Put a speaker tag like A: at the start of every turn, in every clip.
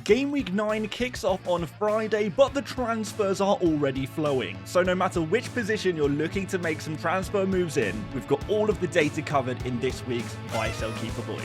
A: Game Week 9 kicks off on Friday, but the transfers are already flowing. So no matter which position you're looking to make some transfer moves in, we've got all of the data covered in this week's Buy, Sell, Keep, Avoid.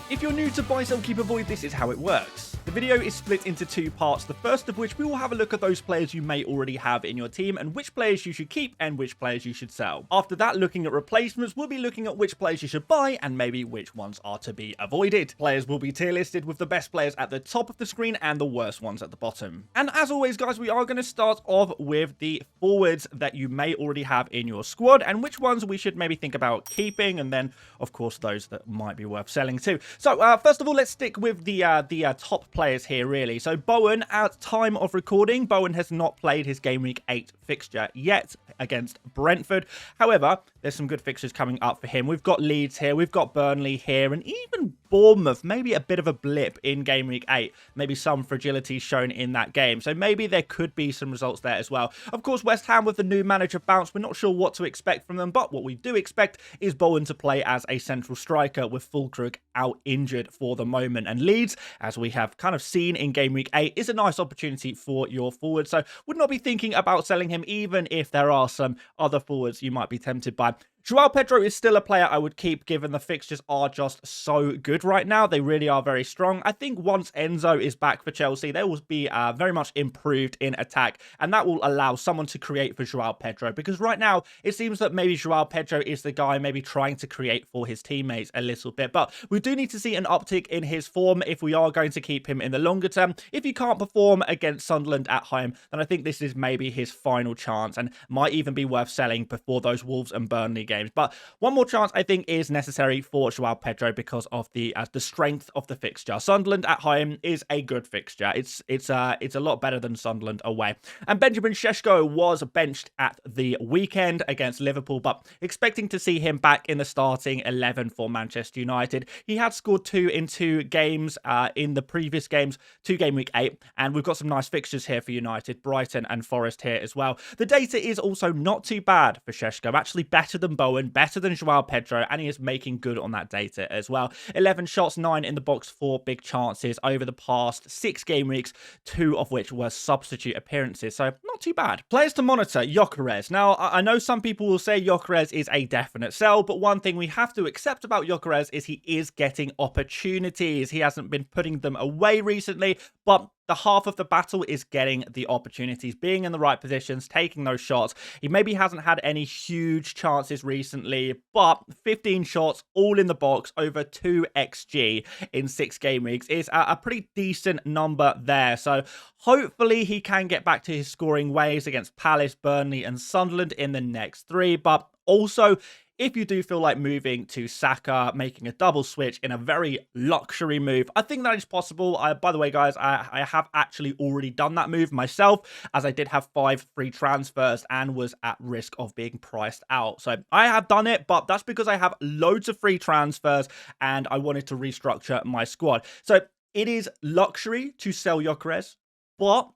A: If you're new to Buy, Sell, Keep, Avoid, this is how it works. The video is split into two parts, the first of which we will have a look at those players you may already have in your team and which players you should keep and which players you should sell. After that, looking at replacements, we'll be looking at which players you should buy and maybe which ones are to be avoided. Players will be tier listed with the best players at the top of the screen and the worst ones at the bottom. And as always, guys, we are going to start off with the forwards that you may already have in your squad and which ones we should maybe think about keeping, and then, of course, those that might be worth selling too. So, first of all, let's stick with the top players here, really. So Bowen, at time of recording, Bowen has not played his Game Week 8 fixture yet against Brentford. However, there's some good fixtures coming up for him. We've got Leeds here, we've got Burnley here, and even Bournemouth, maybe a bit of a blip in Game Week 8. Maybe some fragility shown in that game. So maybe there could be some results there as well. Of course, West Ham with the new manager bounce, we're not sure what to expect from them, but what we do expect is Bowen to play as a central striker with Fulkrug out injured for the moment. And Leeds, as we have kind of seen in Game Week 8, is a nice opportunity for your forward. So would not be thinking about selling him, even if there are some other forwards you might be tempted by. Joao Pedro is still a player I would keep, given the fixtures are just so good right now. They really are very strong. I think once Enzo is back for Chelsea, they will be very much improved in attack, and that will allow someone to create for Joao Pedro, because right now it seems that maybe Joao Pedro is the guy maybe trying to create for his teammates a little bit, but we do need to see an uptick in his form if we are going to keep him in the longer term. If he can't perform against Sunderland at home, then I think this is maybe his final chance and might even be worth selling before those Wolves and Burnley games. But one more chance I think is necessary for Joao Pedro because of the strength of the fixture. Sunderland at home is a good fixture. It's a lot better than Sunderland away. And Benjamin Šeško was benched at the weekend against Liverpool, but expecting to see him back in the starting 11 for Manchester United. He had scored 2 in 2 games in the previous games, 2 Game Week 8, and we've got some nice fixtures here for United, Brighton and Forest here as well. The data is also not too bad for Šeško, actually better than Bowen, better than Joao Pedro, and he is making good on that data as well. 11 shots, 9 in the box, 4 big chances over the past 6 game weeks, 2 of which were substitute appearances, so not too bad. Players to monitor, Gyökeres. Now, I know some people will say Gyökeres is a definite sell, but one thing we have to accept about Gyökeres is he is getting opportunities. He hasn't been putting them away recently, but the half of the battle is getting the opportunities, being in the right positions, taking those shots. He maybe hasn't had any huge chances recently, but 15 shots, all in the box, over 2 XG in 6 game weeks is a pretty decent number there. So hopefully he can get back to his scoring ways against Palace, Burnley and Sunderland in the next 3, but also, if you do feel like moving to Saka, making a double switch in a very luxury move, I think that is possible. By the way, guys, I have actually already done that move myself, as I did have 5 free transfers and was at risk of being priced out. So I have done it, but that's because I have loads of free transfers and I wanted to restructure my squad. So it is luxury to sell Gyökeres, but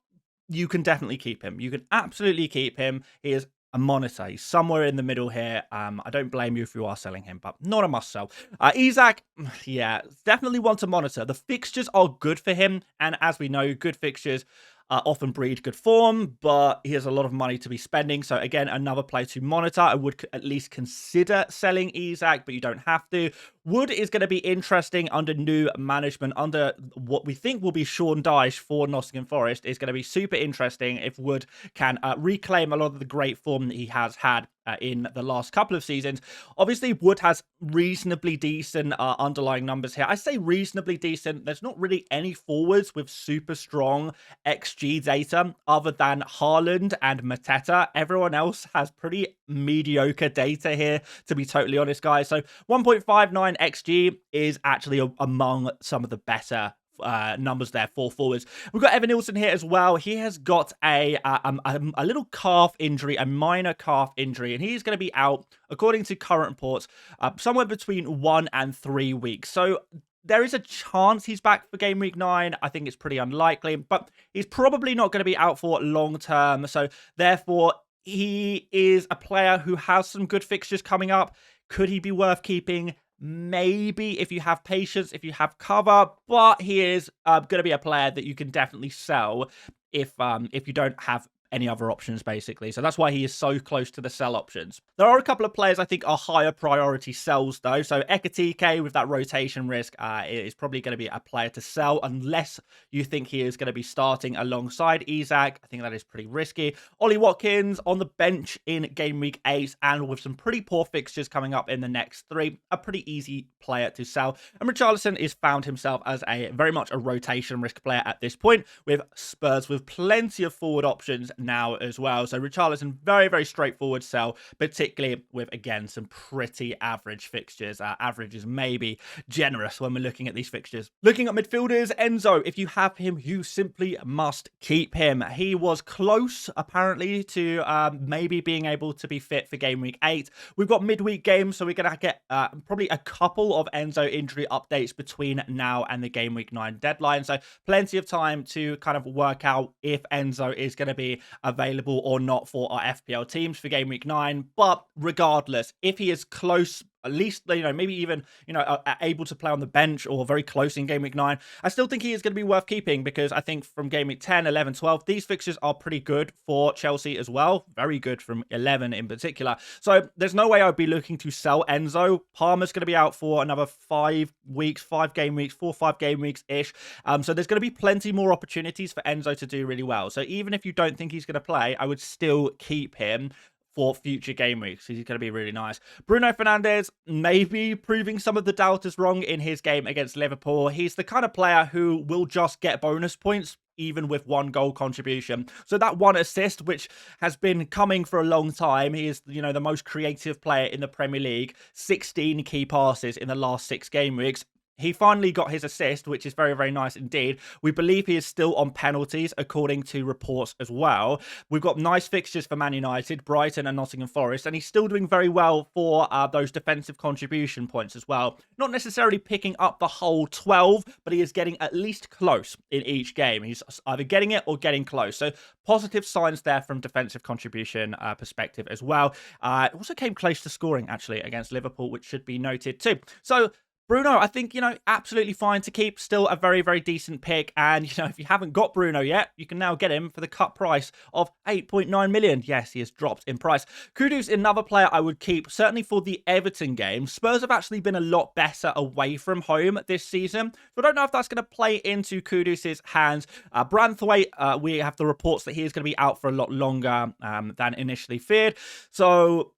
A: you can definitely keep him. You can absolutely keep him. He is a monitor. He's somewhere in the middle here. I don't blame you if you are selling him, but not a must sell. Isak, yeah, definitely want to monitor. The fixtures are good for him, and as we know, good fixtures often breed good form, but he has a lot of money to be spending. So again, another play to monitor. I would at least consider selling Isak, but you don't have to. Wood is going to be interesting under new management, under what we think will be Sean Dyche for Nottingham Forest. Is going to be super interesting if Wood can reclaim a lot of the great form that he has had in the last couple of seasons. Obviously, Wood has reasonably decent underlying numbers here. I say reasonably decent. There's not really any forwards with super strong XG data other than Haaland and Mateta. Everyone else has pretty mediocre data here, to be totally honest, guys. So 1.59 XG is actually among some of the better numbers there for forwards. We've got Evan Nilsson here as well. He has got a little calf injury, a minor calf injury, and he's going to be out, according to current reports, somewhere between 1 and 3 weeks. So there is a chance he's back for Game Week 9. I think it's pretty unlikely, but he's probably not going to be out for long term. So therefore, he is a player who has some good fixtures coming up. Could he be worth keeping? maybe if you have patience, if you have cover, but he is going to be a player that you can definitely sell if you don't have any other options, basically. So that's why he is so close to the sell options. There are a couple of players I think are higher priority sells, though. So Ekatike, with that rotation risk, is probably going to be a player to sell unless you think he is going to be starting alongside Isak. I think that is pretty risky. Ollie Watkins on the bench in game week 8, and with some pretty poor fixtures coming up in the next 3, a pretty easy player to sell. And Richarlison is found himself as a very much a rotation risk player at this point, with Spurs with plenty of forward options now as well. So Richarlison, very, very straightforward sell, particularly with, again, some pretty average fixtures. Average is maybe generous when we're looking at these fixtures. Looking at midfielders, Enzo, if you have him, you simply must keep him. He was close, apparently, to maybe being able to be fit for game week 8. We've got midweek games, so we're going to get probably a couple of Enzo injury updates between now and the game week 9 deadline. So plenty of time to kind of work out if Enzo is going to be available or not for our FPL teams for game week 9. But regardless, if he is close, at least, maybe even, able to play on the bench or very close in game week 9, I still think he is going to be worth keeping, because I think from game week 10, 11, 12, these fixtures are pretty good for Chelsea as well. Very good from 11 in particular. So there's no way I'd be looking to sell Enzo. Palmer's going to be out for another 5 weeks, 5 game weeks, 4 or 5 game weeks-ish. So there's going to be plenty more opportunities for Enzo to do really well. So even if you don't think he's going to play, I would still keep him for future game weeks. He's going to be really nice. Bruno Fernandes, maybe proving some of the doubters wrong in his game against Liverpool. He's the kind of player who will just get bonus points even with 1 goal contribution. So that 1 assist, which has been coming for a long time, he is, the most creative player in the Premier League. 16 key passes in the last 6 game weeks. He finally got his assist, which is very, very nice indeed. We believe he is still on penalties, according to reports as well. We've got nice fixtures for Man United, Brighton and Nottingham Forest, and he's still doing very well for those defensive contribution points as well. Not necessarily picking up the whole 12, but he is getting at least close in each game. He's either getting it or getting close. So positive signs there from defensive contribution perspective as well. It also came close to scoring, actually, against Liverpool, which should be noted too. So Bruno, I think, absolutely fine to keep. Still a very, very decent pick. And, if you haven't got Bruno yet, you can now get him for the cut price of 8.9 million. Yes, he has dropped in price. Kudus, another player I would keep, certainly for the Everton game. Spurs have actually been a lot better away from home this season. So I don't know if that's going to play into Kudus' hands. Branthwaite, we have the reports that he is going to be out for a lot longer than initially feared. So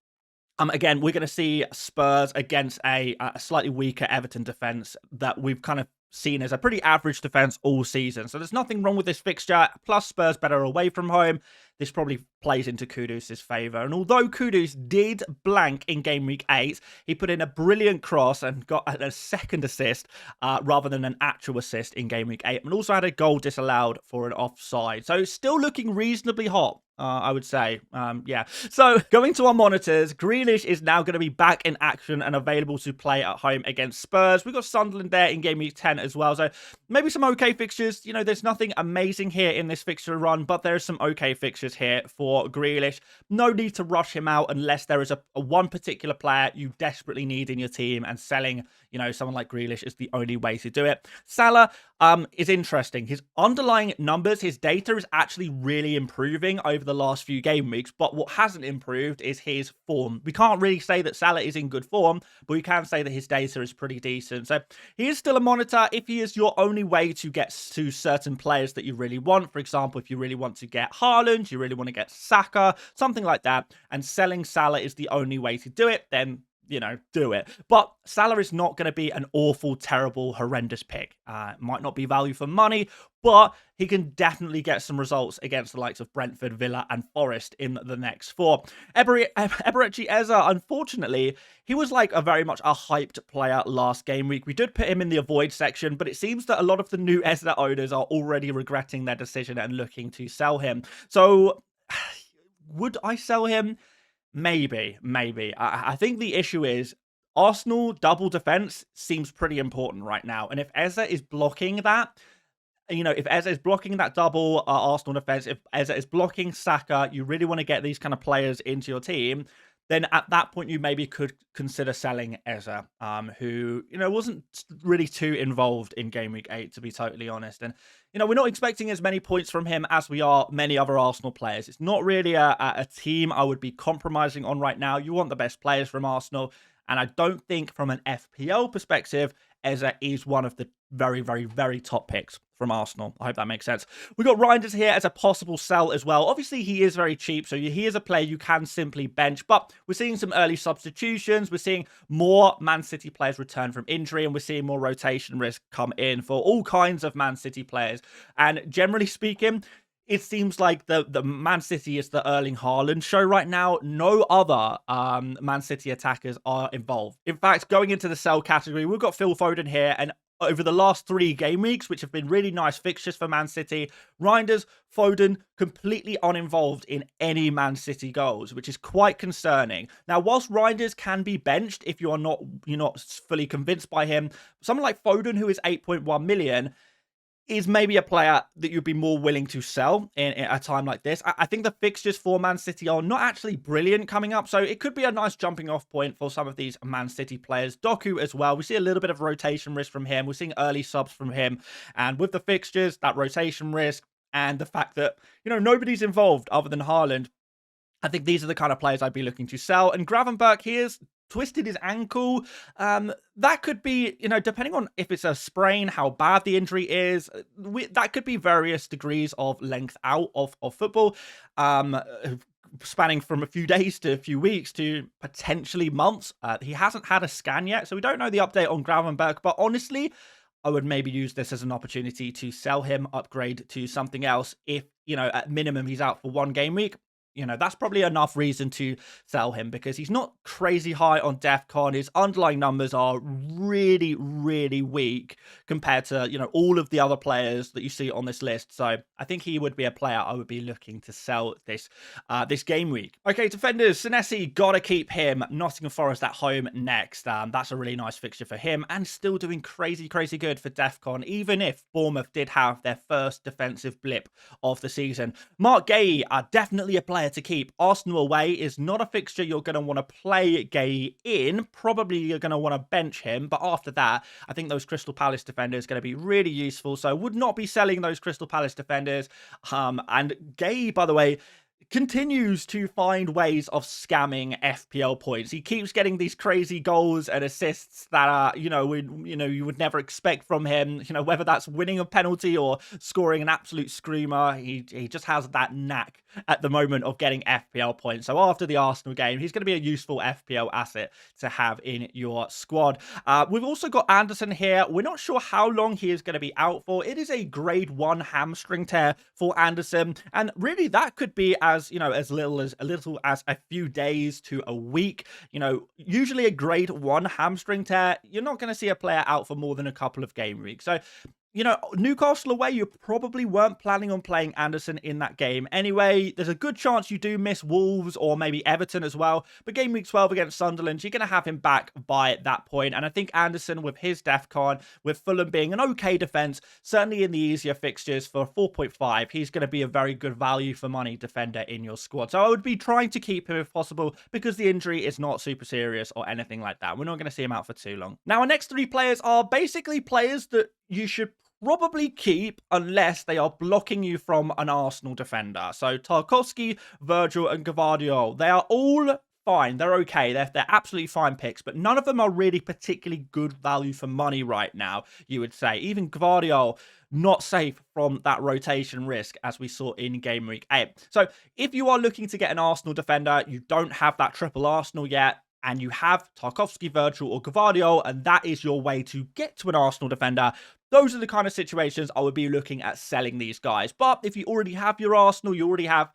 A: again, we're going to see Spurs against a slightly weaker Everton defence that we've kind of seen as a pretty average defence all season. So there's nothing wrong with this fixture. Plus, Spurs better away from home. This probably plays into Kudus' favour. And although Kudus did blank in game week 8, he put in a brilliant cross and got a second assist rather than an actual assist in game week 8. And also had a goal disallowed for an offside. So still looking reasonably hot. I would say, yeah. So going to our monitors, Grealish is now going to be back in action and available to play at home against Spurs. We've got Sunderland there in game week 10 as well. So maybe some okay fixtures. There's nothing amazing here in this fixture run, but there are some okay fixtures here for Grealish. No need to rush him out unless there is a one particular player you desperately need in your team, and selling, someone like Grealish is the only way to do it. Salah is interesting. His underlying numbers, his data is actually really improving over the last few game weeks, but what hasn't improved is his form. We can't really say that Salah is in good form, but we can say that his data is pretty decent. So he is still a monitor if he is your only way to get to certain players that you really want. For example, if you really want to get Haaland, you really want to get Saka, something like that, and selling Salah is the only way to do it, then do it. But Salah is not going to be an awful, terrible, horrendous pick. Might not be value for money, but he can definitely get some results against the likes of Brentford, Villa, and Forest in the next 4. Eberechi Eze, unfortunately, he was like very much a hyped player last game week. We did put him in the avoid section, but it seems that a lot of the new Eze owners are already regretting their decision and looking to sell him. So, would I sell him? Maybe. I think the issue is Arsenal double defense seems pretty important right now. And if Eze is blocking that, if Eze is blocking that double Arsenal defense, if Eze is blocking Saka, you really want to get these kind of players into your team. then at that point you maybe could consider selling Eza, who, wasn't really too involved in Game Week 8, to be totally honest. And, we're not expecting as many points from him as we are many other Arsenal players. It's not really a team I would be compromising on right now. You want the best players from Arsenal. And I don't think from an FPL perspective, Eza is one of the very, very, very top picks from Arsenal. I hope that makes sense. We've got Reinders here as a possible sell as well. Obviously, he is very cheap, so he is a player you can simply bench, but we're seeing some early substitutions. We're seeing more Man City players return from injury, and we're seeing more rotation risk come in for all kinds of Man City players. And generally speaking, it seems like the Man City is the Erling Haaland show right now. No other Man City attackers are involved. In fact, going into the sell category, we've got Phil Foden here, and over the last 3 game weeks, which have been really nice fixtures for Man City, Reinders, Foden, completely uninvolved in any Man City goals, which is quite concerning. Now, whilst Reinders can be benched if you're not fully convinced by him, someone like Foden, who is 8.1 million, is maybe a player that you'd be more willing to sell in a time like this. I think the fixtures for Man City are not actually brilliant coming up, so it could be a nice jumping off point for some of these Man City players. Doku as well. We see a little bit of rotation risk from him. We're seeing early subs from him. And with the fixtures, that rotation risk, and the fact that, nobody's involved other than Haaland, I think these are the kind of players I'd be looking to sell. And Gravenberch, here's twisted his ankle. That could be, depending on if it's a sprain, how bad the injury is, that could be various degrees of length out of football, spanning from a few days to a few weeks to potentially months. He hasn't had a scan yet, so we don't know the update on Gravenberch, but honestly, I would maybe use this as an opportunity to sell him, upgrade to something else. If, at minimum, he's out for 1 game week, that's probably enough reason to sell him because he's not crazy high on DEFCON. His underlying numbers are really, really weak compared to, all of the other players that you see on this list. So I think he would be a player I would be looking to sell this game week. Okay, defenders, Senesi, gotta keep him. Nottingham Forest at home next. That's a really nice fixture for him and still doing crazy, crazy good for DEFCON, even if Bournemouth did have their first defensive blip of the season. Mark Gay are definitely a player to keep. Arsenal away is not a fixture you're going to want to play Gay in. Probably you're going to want to bench him, but after that, I think those Crystal Palace defenders are going to be really useful, so I would not be selling those Crystal Palace defenders. And Gay, by the way, continues to find ways of scamming FPL points. He keeps getting these crazy goals and assists that are, you would never expect from him. Whether that's winning a penalty or scoring an absolute screamer, he just has that knack at the moment of getting FPL points. So after the Arsenal game, he's going to be a useful FPL asset to have in your squad. We've also got Anderson here. We're not sure how long he is going to be out for. It is a grade 1 hamstring tear for Anderson, and really that could be as little as a few days to a week. Usually a grade 1 hamstring tear, you're not going to see a player out for more than a couple of game weeks. So Newcastle away, you probably weren't planning on playing Anderson in that game anyway. There's a good chance you do miss Wolves or maybe Everton as well. But game week 12 against Sunderland, you're going to have him back by that point. And I think Anderson, with his DEFCON, with Fulham being an okay defence, certainly in the easier fixtures for 4.5, he's going to be a very good value for money defender in your squad. So I would be trying to keep him if possible because the injury is not super serious or anything like that. We're not going to see him out for too long. Now, our next 3 players are basically players that you should probably keep unless they are blocking you from an Arsenal defender. So Tarkowski, Virgil and Gvardiol, they are all fine. They're okay. They're absolutely fine picks, but none of them are really particularly good value for money right now, you would say. Even Gvardiol, not safe from that rotation risk as we saw in Game Week 8. So if you are looking to get an Arsenal defender, you don't have that triple Arsenal yet, and you have Tarkowski, Virgil or Gvardiol, and that is your way to get to an Arsenal defender, those are the kind of situations I would be looking at selling these guys. But if you already have your Arsenal, you already have,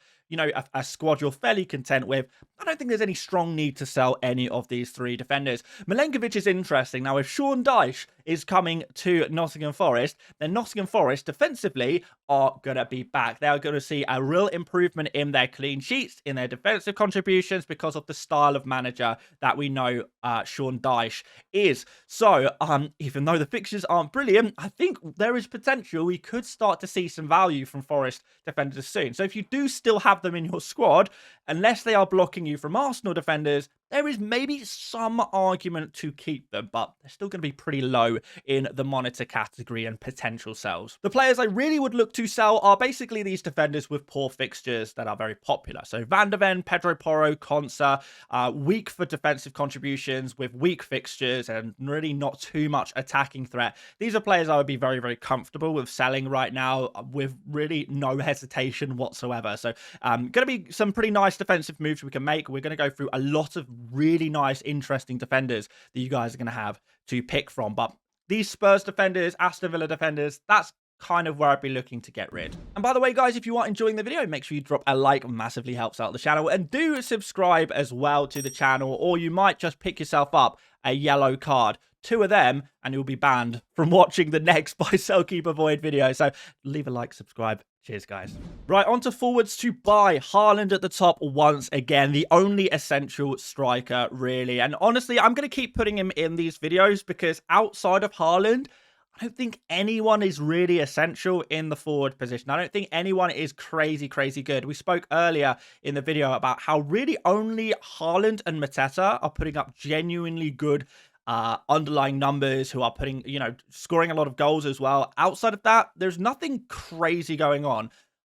A: a squad you're fairly content with, I don't think there's any strong need to sell any of these 3 defenders. Milenkovic is interesting. Now, if Sean Dyche is coming to Nottingham Forest, then Nottingham Forest defensively are going to be back. They are going to see a real improvement in their clean sheets, in their defensive contributions because of the style of manager that we know Sean Dyche is. So, even though the fixtures aren't brilliant, I think there is potential we could start to see some value from Forest defenders soon. So if you do still have them in your squad, unless they are blocking you from Arsenal defenders, there is maybe some argument to keep them, but they're still going to be pretty low in the monitor category and potential sells. The players I really would look to sell are basically these defenders with poor fixtures that are very popular. So Van de Ven, Pedro Porro, Konsa, weak for defensive contributions with weak fixtures and really not too much attacking threat. These are players I would be very, very comfortable with selling right now with really no hesitation whatsoever. So going to be some pretty nice defensive moves we can make. We're going to go through a lot of really nice, interesting defenders that you guys are going to have to pick from. But these Spurs defenders, Aston Villa defenders, that's kind of where I'd be looking to get rid. And by the way, guys, if you are enjoying the video, make sure you drop a like. Massively helps out the channel. And do subscribe as well to the channel, or you might just pick yourself up a yellow card. 2 of them, and you'll be banned from watching the next Buy, Sell, Keep, Avoid video. So leave a like, subscribe. Cheers, guys. Right, on to forwards to buy. Haaland at the top once again. The only essential striker, really. And honestly, I'm going to keep putting him in these videos because outside of Haaland, I don't think anyone is really essential in the forward position. I don't think anyone is crazy, crazy good. We spoke earlier in the video about how really only Haaland and Mateta are putting up genuinely good underlying numbers, who are putting, scoring a lot of goals as well. Outside of that, there's nothing crazy going on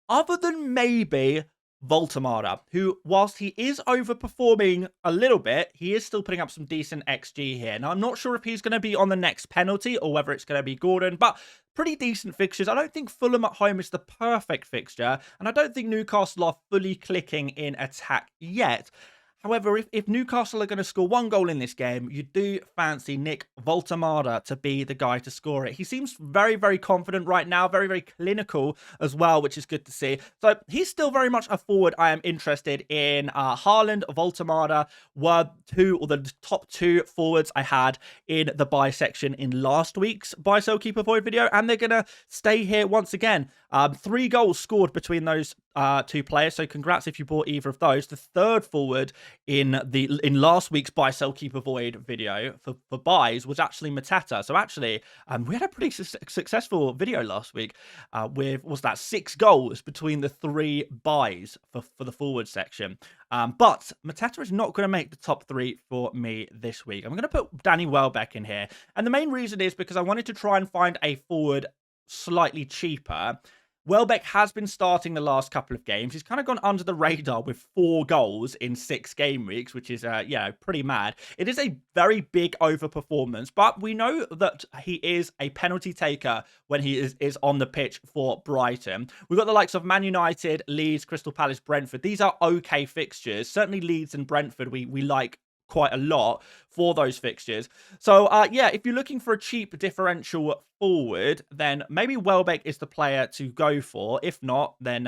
A: other than maybe Voltemada, who, whilst he is overperforming a little bit, he is still putting up some decent XG here. Now, I'm not sure if he's going to be on the next penalty or whether it's going to be Gordon, but pretty decent fixtures. I don't think Fulham at home is the perfect fixture, and I don't think Newcastle are fully clicking in attack yet. However, if Newcastle are going to score 1 goal in this game, you do fancy Nick Voltemada to be the guy to score it. He seems very, very confident right now, very, very clinical as well, which is good to see. So he's still very much a forward I am interested in. Haaland, Voltemada were the top 2 forwards I had in the buy section in last week's Buy, Sell, Keep, Avoid video, and they're going to stay here once again. 3 goals scored between those 2 players, so congrats if you bought either of those. The third forward in last week's Buy, Sell, Keep, Avoid video for buys was actually Mateta. So actually, we had a pretty successful video last week with, was that 6 goals between the 3 buys for the forward section. But Mateta is not going to make the top 3 for me this week. I'm going to put Danny Welbeck in here, and the main reason is because I wanted to try and find a forward slightly cheaper. Welbeck has been starting the last couple of games. He's kind of gone under the radar with 4 goals in 6 game weeks, which is, pretty mad. It is a very big overperformance, but we know that he is a penalty taker when he is on the pitch for Brighton. We've got the likes of Man United, Leeds, Crystal Palace, Brentford. These are okay fixtures. Certainly Leeds and Brentford we like quite a lot for those fixtures. So if you're looking for a cheap differential forward, then maybe Welbeck is the player to go for. If not, then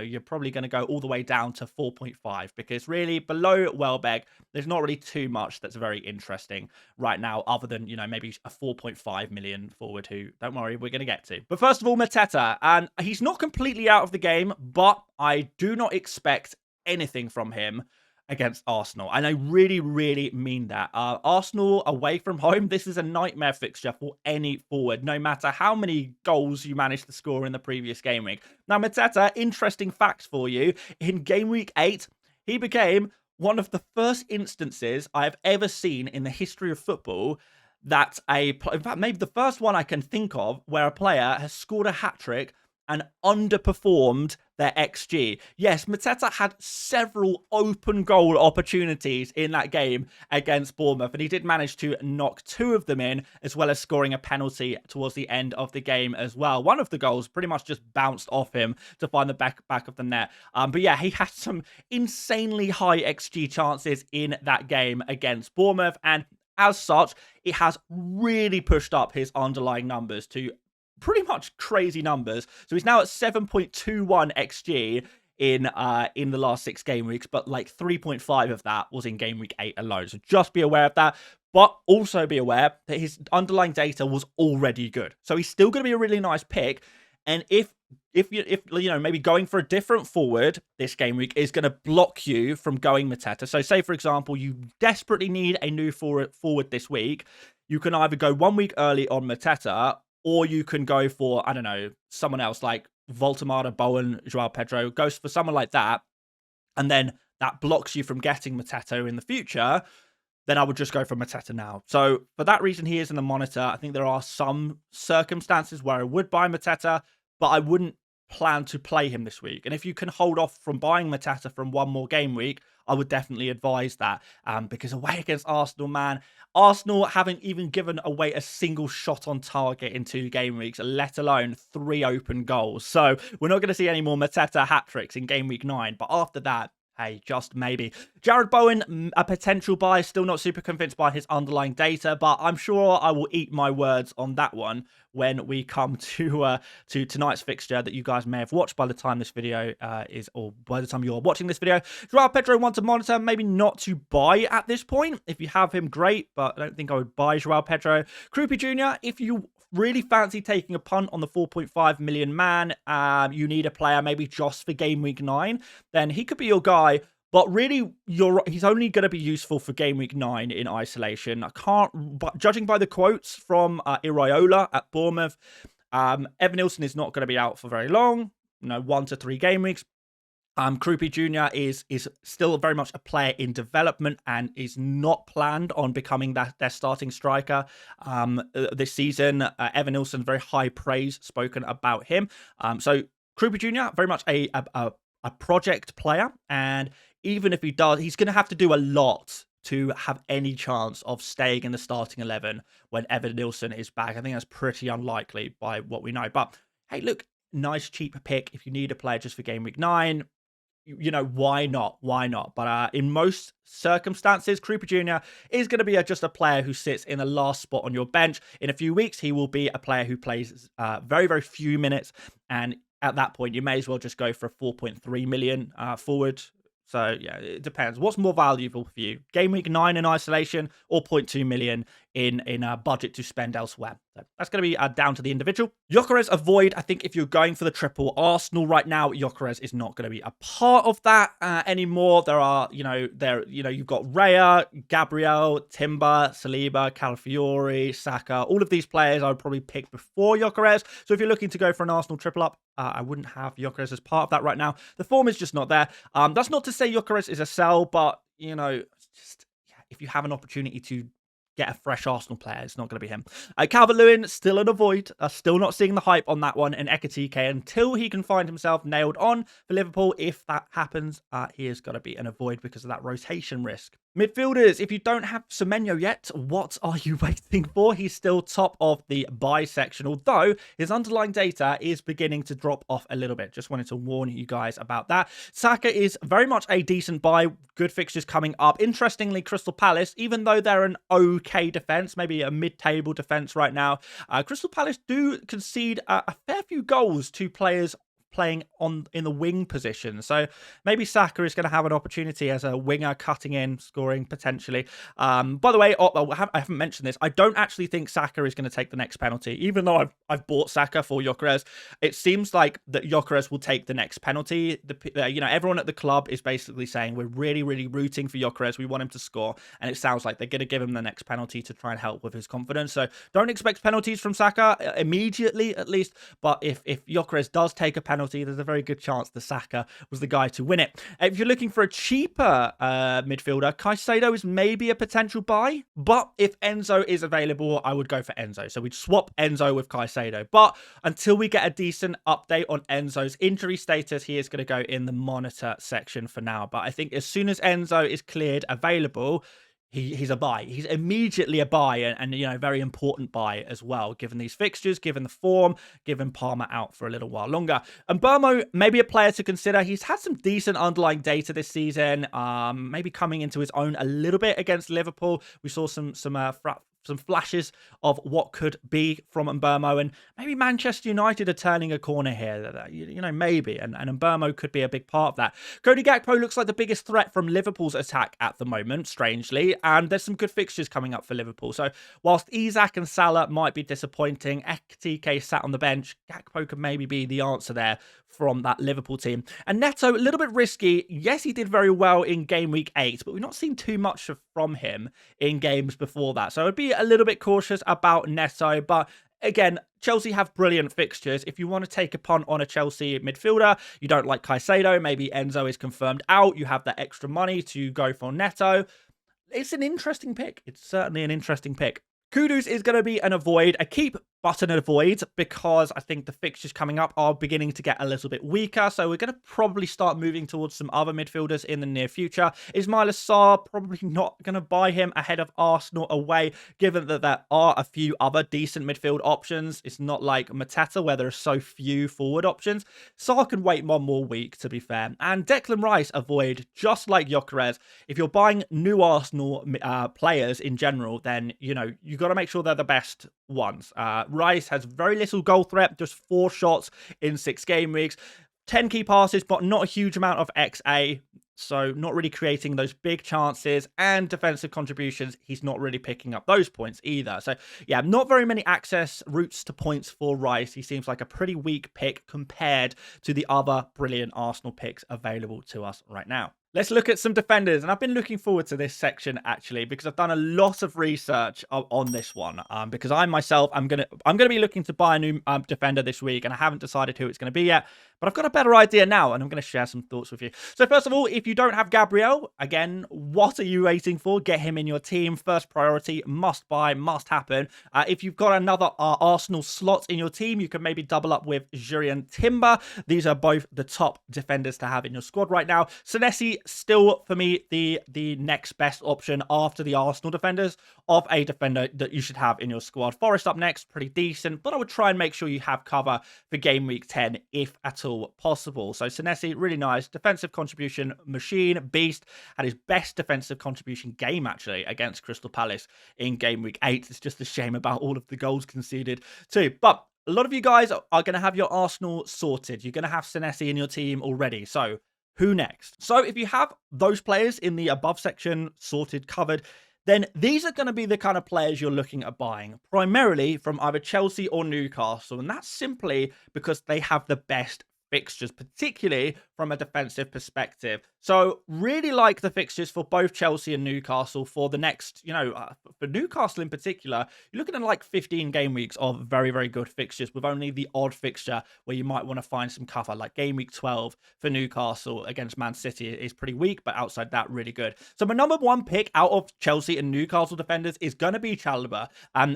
A: you're probably going to go all the way down to 4.5, because really below Welbeck there's not really too much that's very interesting right now, other than maybe a 4.5 million forward who, don't worry, we're going to get to. But first of all, Mateta, and he's not completely out of the game, but I do not expect anything from him against Arsenal. And I really, really mean that. Arsenal away from home, this is a nightmare fixture for any forward, no matter how many goals you managed to score in the previous game week. Now, Mateta, interesting facts for you. In game week 8, he became one of the first instances I have ever seen in the history of football that in fact, maybe the first one I can think of where a player has scored a hat-trick and underperformed their XG. Yes, Mateta had several open goal opportunities in that game against Bournemouth, and he did manage to knock 2 of them in, as well as scoring a penalty towards the end of the game as well. One of the goals pretty much just bounced off him to find the back of the net. But yeah, he had some insanely high XG chances in that game against Bournemouth, and as such, it has really pushed up his underlying numbers to pretty much crazy numbers. So he's now at 7.21 XG in the last 6 game weeks, but like 3.5 of that was in game week 8 alone. So just be aware of that, but also be aware that his underlying data was already good. So he's still going to be a really nice pick. And if maybe going for a different forward this game week is going to block you from going Mateta. So say, for example, you desperately need a new forward this week, you can either go 1 week early on Mateta, or you can go for, I don't know, someone else like Voltemada, Bowen, Joao Pedro, goes for someone like that, and then that blocks you from getting Mateta in the future, then I would just go for Mateta now. So for that reason, he is in the monitor. I think there are some circumstances where I would buy Mateta, but I wouldn't plan to play him this week. And if you can hold off from buying Mateta from one more game week, I would definitely advise that, because away against Arsenal, man, Arsenal haven't even given away a single shot on target in 2 game weeks, let alone 3 open goals. So we're not going to see any more Mateta hat-tricks in game week 9. But after that, hey, just maybe. Jared Bowen, a potential buy. Still not super convinced by his underlying data, but I'm sure I will eat my words on that one when we come to tonight's fixture that you guys may have watched by the time this video or by the time you're watching this video. Joao Pedro, one to monitor, maybe not to buy at this point. If you have him, great, but I don't think I would buy Joao Pedro. Kruppi Jr., if you really fancy taking a punt on the 4.5 million man, you need a player maybe just for game week 9, then he could be your guy. But really, he's only going to be useful for game week 9 in isolation. But judging by the quotes from Iraola at Bournemouth, Evan Nilsson is not going to be out for very long, 1 to 3 game weeks. Kruppi Jr. is still very much a player in development and is not planned on becoming their starting striker this season. Evan Nilsson, very high praise spoken about him. So Kruppi Jr., very much a project player, and even if he does, he's going to have to do a lot to have any chance of staying in the starting 11 when Evan Nilsson is back. I think that's pretty unlikely by what we know. But hey, look, nice cheap pick if you need a player just for game week 9. Why not? Why not? But in most circumstances, Kruppi Jr. is going to be just a player who sits in the last spot on your bench. In a few weeks, he will be a player who plays very, very few minutes. And at that point, you may as well just go for a 4.3 million forward. So, yeah, it depends. What's more valuable for you? Game week 9 in isolation or 0.2 million in a budget to spend elsewhere? So that's going to be down to the individual. Gyökeres avoid. I think if you're going for the triple Arsenal right now, Gyökeres is not going to be a part of that anymore. There are, you've got Raya, Gabriel, Timber, Saliba, Calafiori, Saka. All of these players I would probably pick before Gyökeres. So if you're looking to go for an Arsenal triple up, I wouldn't have Gyökeres as part of that right now. The form is just not there. That's not to say Gyökeres is a sell, but, if you have an opportunity to get a fresh Arsenal player, it's not going to be him. Calvert-Lewin, still an avoid. Still not seeing the hype on that one. And Ekitike, until he can find himself nailed on for Liverpool, if that happens, he is going to be an avoid because of that rotation risk. Midfielders, if you don't have Semenyo yet, what are you waiting for? He's still top of the buy section, although his underlying data is beginning to drop off a little bit. Just wanted to warn you guys about that. Saka is very much a decent buy. Good fixtures coming up. Interestingly, Crystal Palace, even though they're an okay defense, maybe a mid-table defense right now, Crystal Palace do concede a fair few goals to players playing in the wing position. So maybe Saka is going to have an opportunity as a winger, cutting in, scoring potentially. By the way, I haven't mentioned this. I don't actually think Saka is going to take the next penalty. Even though I've bought Saka for Gyökeres, it seems like that Gyökeres will take the next penalty. Everyone at the club is basically saying we're really, really rooting for Gyökeres. We want him to score. And it sounds like they're going to give him the next penalty to try and help with his confidence. So don't expect penalties from Saka immediately, at least. But if Gyökeres does take a penalty, there's a very good chance that Saka was the guy to win it. If you're looking for a cheaper midfielder, Caicedo is maybe a potential buy. But if Enzo is available, I would go for Enzo. So we'd swap Enzo with Caicedo. But until we get a decent update on Enzo's injury status, he is going to go in the monitor section for now. But I think as soon as Enzo is cleared available, he's a buy. He's immediately a buy, and very important buy as well, given these fixtures, given the form, given Palmer out for a little while longer. And Burmo, maybe a player to consider. He's had some decent underlying data this season, maybe coming into his own a little bit against Liverpool. We saw some flashes of what could be from Mbeumo, and maybe Manchester United are turning a corner here. Maybe, and Mbeumo could be a big part of that. Cody Gakpo looks like the biggest threat from Liverpool's attack at the moment, strangely, and there's some good fixtures coming up for Liverpool. So whilst Isak and Salah might be disappointing, Ekitike sat on the bench, Gakpo could maybe be the answer there from that Liverpool team. And Neto, a little bit risky. Yes, he did very well in game week 8, but we've not seen too much from him in games before that. So I'd be a little bit cautious about Neto, but Again, Chelsea have brilliant fixtures. If you want to take a punt on a Chelsea midfielder, you don't like Caicedo, maybe Enzo is confirmed out, you have that extra money to go for Neto. It's an interesting pick. It's certainly an interesting pick. Kudus is going to be an avoid, a keep but an avoid, because I think the fixtures coming up are beginning to get a little bit weaker. So we're going to probably start moving towards some other midfielders in the near future. Ismail Assar, probably not going to buy him ahead of Arsenal away, given that there are a few other decent midfield options. It's not like Mateta, where there are so few forward options. Sarr can wait one more week, to be fair. And Declan Rice, avoid, just like Gyökeres. If you're buying new Arsenal players in general, then, you know, you got to make sure they're the best ones. Rice has very little goal threat, just 4 shots in 6 game weeks, 10 key passes, but not a huge amount of XA. So not really creating those big chances, and defensive contributions, he's not really picking up those points either. So yeah, not very many access routes to points for Rice. He seems like a pretty weak pick compared to the other brilliant Arsenal picks available to us right now. Let's look at some defenders, and I've been looking forward to this section actually because I've done a lot of research on this one. Because I myself, I'm gonna be looking to buy a new defender this week, and I haven't decided who it's going to be yet. But I've got a better idea now, and I'm going to share some thoughts with you. So first of all, if you don't have Gabriel, again, what are you waiting for? Get him in your team. First priority, must buy, must happen. If you've got another Arsenal slot in your team, you can maybe double up with Jurrien Timber. These are both the top defenders to have in your squad right now. Senesi, still for me, the next best option after the Arsenal defenders of a defender that you should have in your squad. Forest up next, pretty decent, but I would try and make sure you have cover for game week 10 if at all possible. So Senesi, really nice defensive contribution machine, beast, had his best defensive contribution game actually against Crystal Palace in game week 8. It's just a shame about all of the goals conceded too. But a lot of you guys are going to have your Arsenal sorted. You're going to have Senesi in your team already. So who next? So if you have those players in the above section sorted, covered, then these are going to be the kind of players you're looking at buying, primarily from either Chelsea or Newcastle. And that's simply because they have the best fixtures, particularly from a defensive perspective. So really like the fixtures for both Chelsea and Newcastle for the next, for Newcastle in particular, you're looking at like 15 game weeks of very, very good fixtures, with only the odd fixture where you might want to find some cover, like game week 12 for Newcastle against Man City is pretty weak, but outside that, really good. So my number one pick out of Chelsea and Newcastle defenders is going to be Chalobah.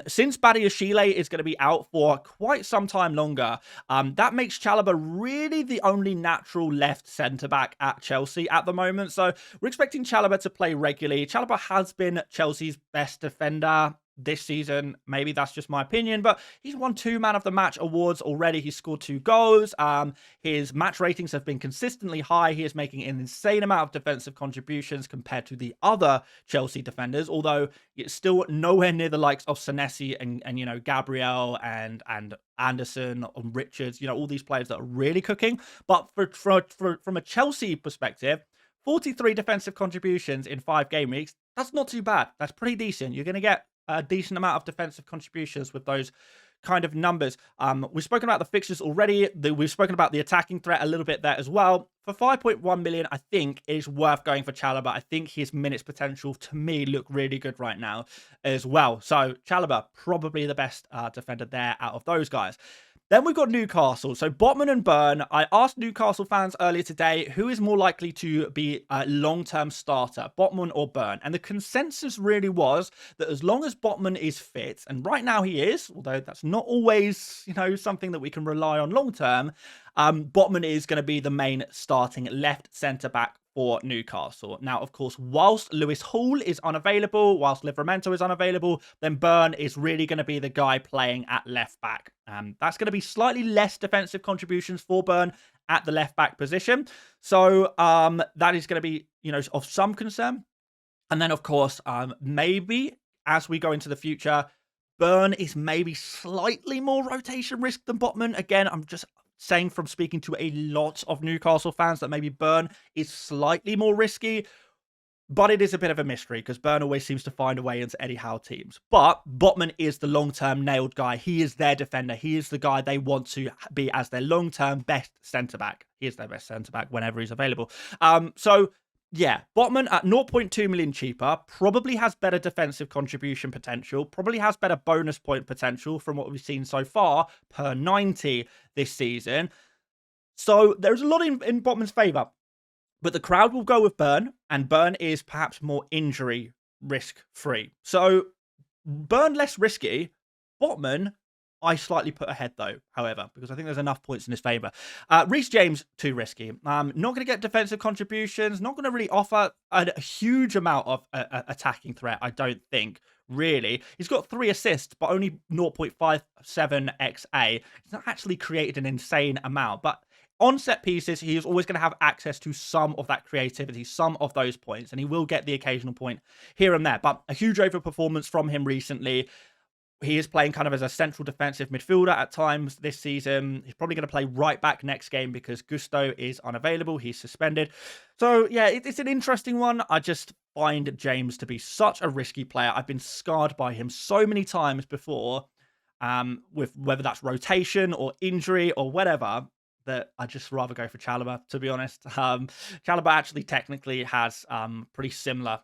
A: Since Badiashile is going to be out for quite some time longer, that makes Chalobah really the only natural left centre-back at Chelsea at the moment. So we're expecting Chalobah to play regularly. Chalobah has been Chelsea's best defender this season. Maybe that's just my opinion, but he's won 2 Man of the Match awards already. He's scored 2 goals. His match ratings have been consistently high. He is making an insane amount of defensive contributions compared to the other Chelsea defenders, although it's still nowhere near the likes of Senesi and Gabriel and Anderson and Richards, all these players that are really cooking. But from a Chelsea perspective, 43 defensive contributions in 5 game weeks, that's not too bad. That's pretty decent. You're going to get a decent amount of defensive contributions with those kind of numbers. We've spoken about the fixtures already. We've spoken about the attacking threat a little bit there as well. For 5.1 million, I think it is worth going for Chalobah. I think his minutes potential, to me, look really good right now as well. So Chalobah, probably the best defender there out of those guys. Then we've got Newcastle. So Botman and Burn. I asked Newcastle fans earlier today, who is more likely to be a long-term starter, Botman or Burn? And the consensus really was that as long as Botman is fit, and right now he is, although that's not always, something that we can rely on long-term, Botman is going to be the main starting left centre-back for Newcastle. Now, of course, whilst Lewis Hall is unavailable, whilst Livramento is unavailable, then Burn is really going to be the guy playing at left back. That's going to be slightly less defensive contributions for Burn at the left back position. So that is going to be, of some concern. And then, of course, maybe as we go into the future, Burn is maybe slightly more rotation risk than Botman. Again, I'm just saying from speaking to a lot of Newcastle fans that maybe Burn is slightly more risky, but it is a bit of a mystery because Burn always seems to find a way into Eddie Howe teams. But Botman is the long-term nailed guy. He is their defender. He is the guy they want to be as their long-term best centre-back. He is their best centre-back whenever he's available. So Yeah, Botman at 0.2 million cheaper, probably has better defensive contribution potential, probably has better bonus point potential from what we've seen so far per 90 this season. So there's a lot in Botman's favour. But the crowd will go with Burn, and Burn is perhaps more injury risk free. So Burn less risky. Botman, I slightly put ahead though, however, because I think there's enough points in his favour. Reece James, too risky. Not going to get defensive contributions, not going to really offer a huge amount of attacking threat, I don't think, really. He's got 3 assists, but only 0.57 XA. He's not actually created an insane amount, but on set pieces, he is always going to have access to some of that creativity, some of those points, and he will get the occasional point here and there. But a huge overperformance from him recently. He is playing kind of as a central defensive midfielder at times this season. He's probably going to play right back next game because Gusto is unavailable. He's suspended. So, yeah, it's an interesting one. I just find James to be such a risky player. I've been scarred by him so many times before, with whether that's rotation or injury or whatever, that I just rather go for Chalobah, to be honest. Chalobah actually technically has pretty similar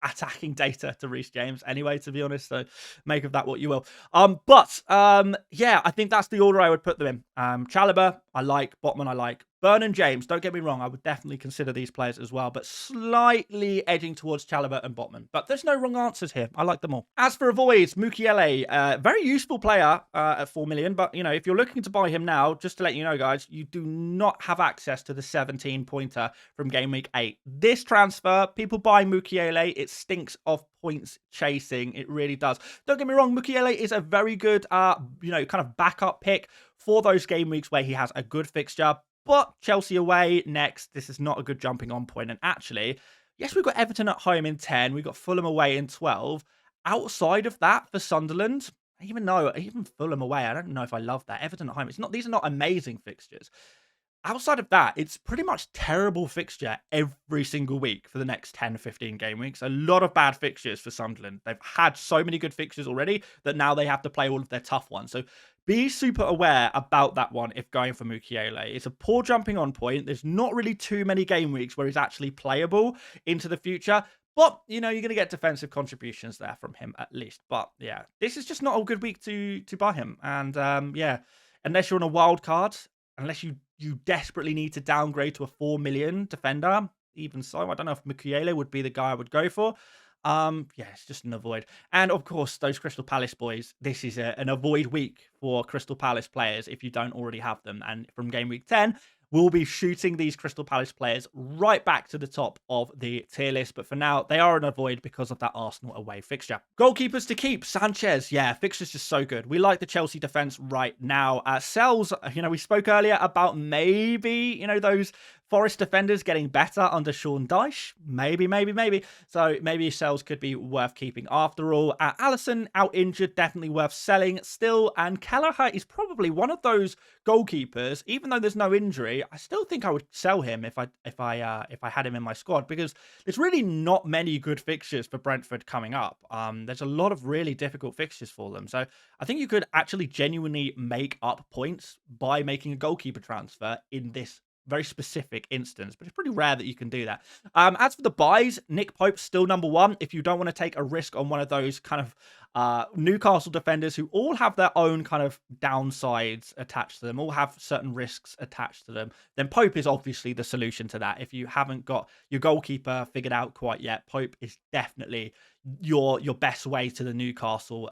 A: attacking data to Reece James anyway, to be honest, so make of that what you will. Yeah, I think that's the order I would put them in. Chalobah, I like. Botman, I like. Burn and James, don't get me wrong, I would definitely consider these players as well, but slightly edging towards Chalobah and Botman. But there's no wrong answers here. I like them all. As for avoids, Mukiele, very useful player at 4 million, but, you know, if you're looking to buy him now, just to let you know, guys, you do not have access to the 17-pointer from Game Week 8. This transfer, people buy Mukiele, it stinks of points chasing. It really does. Don't get me wrong, Mukiele is a very good, you know, kind of backup pick for those game weeks where he has a good fixture. But Chelsea away next, this is not a good jumping on point. And actually, yes, we've got Everton at home in 10. We've got Fulham away in 12. Outside of that for Sunderland, even Fulham away, I don't know if I love that. Everton at home, these are not amazing fixtures. Outside of that, it's pretty much terrible fixture every single week for the next 10, 15 game weeks. A lot of bad fixtures for Sunderland. They've had so many good fixtures already that now they have to play all of their tough ones. So be super aware about that one if going for Mukiele. It's a poor jumping on point. There's not really too many game weeks where he's actually playable into the future. But, you know, you're going to get defensive contributions there from him at least. But, yeah, this is just not a good week to buy him. And, yeah, unless you're on a wild card, unless you desperately need to downgrade to a 4 million defender, even so, I don't know if Mukiele would be the guy I would go for. Yeah, it's just an avoid. And of course, those Crystal Palace boys, this is an avoid week for Crystal Palace players if you don't already have them. And from Game Week 10, we'll be shooting these Crystal Palace players right back to the top of the tier list. But for now, they are an avoid because of that Arsenal away fixture. Goalkeepers to keep. Sanchez, yeah, fixture's just so good. We like the Chelsea defense right now. Sells, you know, we spoke earlier about maybe, you know, those Forest defenders getting better under Sean Dyche. Maybe. So maybe Sells could be worth keeping after all. Alisson out injured, definitely worth selling still. And Kelleher is probably one of those goalkeepers, even though there's no injury, I still think I would sell him if I had him in my squad, because there's really not many good fixtures for Brentford coming up. There's a lot of really difficult fixtures for them. So I think you could actually genuinely make up points by making a goalkeeper transfer in this very specific instance, but it's pretty rare that you can do that. As for the buys, Nick Pope's still number one. If you don't want to take a risk on one of those kind of Newcastle defenders who all have their own kind of downsides attached to them, all have certain risks attached to them, then Pope is obviously the solution to that. If you haven't got your goalkeeper figured out quite yet, Pope is definitely your best way to the Newcastle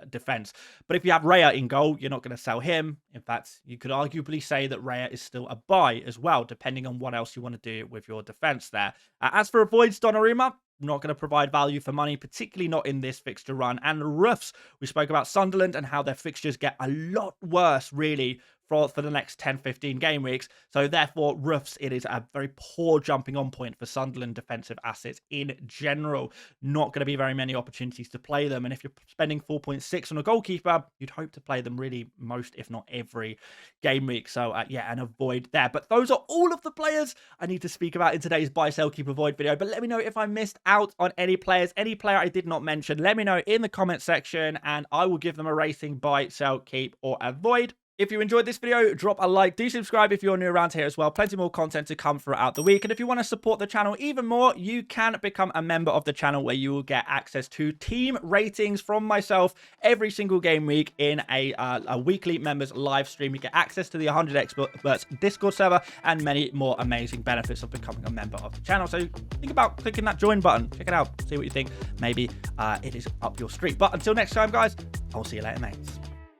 A: defense. But if you have Raya in goal, you're not going to sell him. In fact, you could arguably say that Raya is still a buy as well, depending on what else you want to do with your defense there. As for avoids, Donnarumma, not going to provide value for money, particularly not in this fixture run. And Roofs, we spoke about Sunderland and how their fixtures get a lot worse, really, for the next 10, 15 game weeks. So therefore, Roofs, it is a very poor jumping on point for Sunderland defensive assets in general. Not going to be very many opportunities to play them. And if you're spending 4.6 on a goalkeeper, you'd hope to play them really most, if not every game week. So yeah, an avoid there. But those are all of the players I need to speak about in today's buy, sell, keep, avoid video. But let me know if I missed out on any players, any player I did not mention. Let me know in the comment section and I will give them a rating, buy, sell, keep, or avoid. If you enjoyed this video, drop a like. Do subscribe if you're new around here as well. Plenty more content to come throughout the week. And if you want to support the channel even more, you can become a member of the channel where you will get access to team ratings from myself every single game week in a weekly members live stream. You get access to the 100 Experts Discord server and many more amazing benefits of becoming a member of the channel. So think about clicking that join button. Check it out. See what you think. Maybe it is up your street. But until next time, guys, I'll see you later, mates.